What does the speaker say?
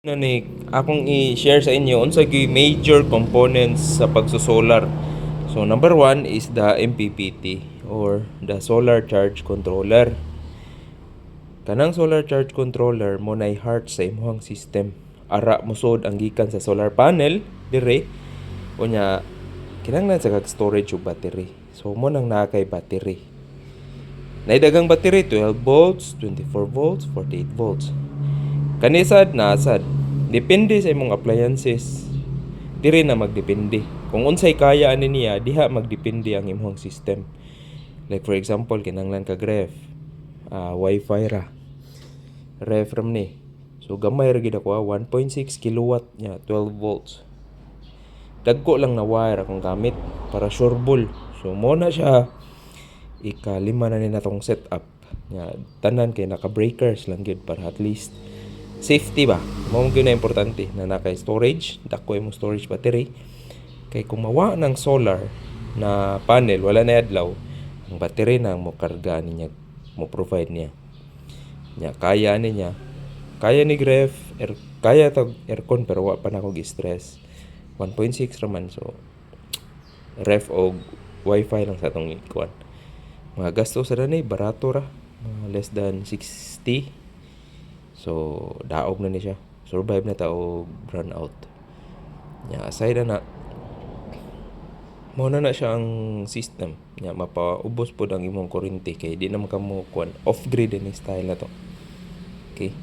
Na ni akong i-share sa inyo unsa gyud major components sa pagsosolar. So number one is the MPPT or the solar charge controller. Kanang solar charge controller mo nay heart sa imong system. Ara musod ang gikan sa solar panel dire unya kinahanglan sa kag storage ug battery. So mo nang naa kay battery. Naidagang battery 12 volts, 24 volts, 48 volts. Kanisad na asad. Depende sa imong appliances. Diri na magdepende. Kung unsay kaya ani niya, diha magdepende ang imong system. Like for example, kinahanglan kag ref. Wi-Fi ra. Ref ram ni. So gamay ra gid ako 1.6 kilowatt nya 12 volts. Dagko lang na wire akong gamit para sureball. So mo na siya ika-5 na ni natong setup. Nya tanan kay naka breakers lang gid para at least safety ba? Mao gyud na importante na nakay storage, dako imong storage battery. Kay kung mawa ng solar na panel wala na adlaw, ang battery na mo karga niya, mo provide niya. Nya kaya ni niya. Kaya ni ref, kaya tag aircon pero wa pa na ko gi-stress. 1.6 raman so ref o wifi lang sa atong ikuan. Mga gasto sa dani barato ra, less than 60. So, daog na ni siya. Survive na ta og run out. Nya aside na mo na siya ang system. Nya mapaubos pod ang imong kuryente kay di na kamo kuan off grid ni style na to. Okay.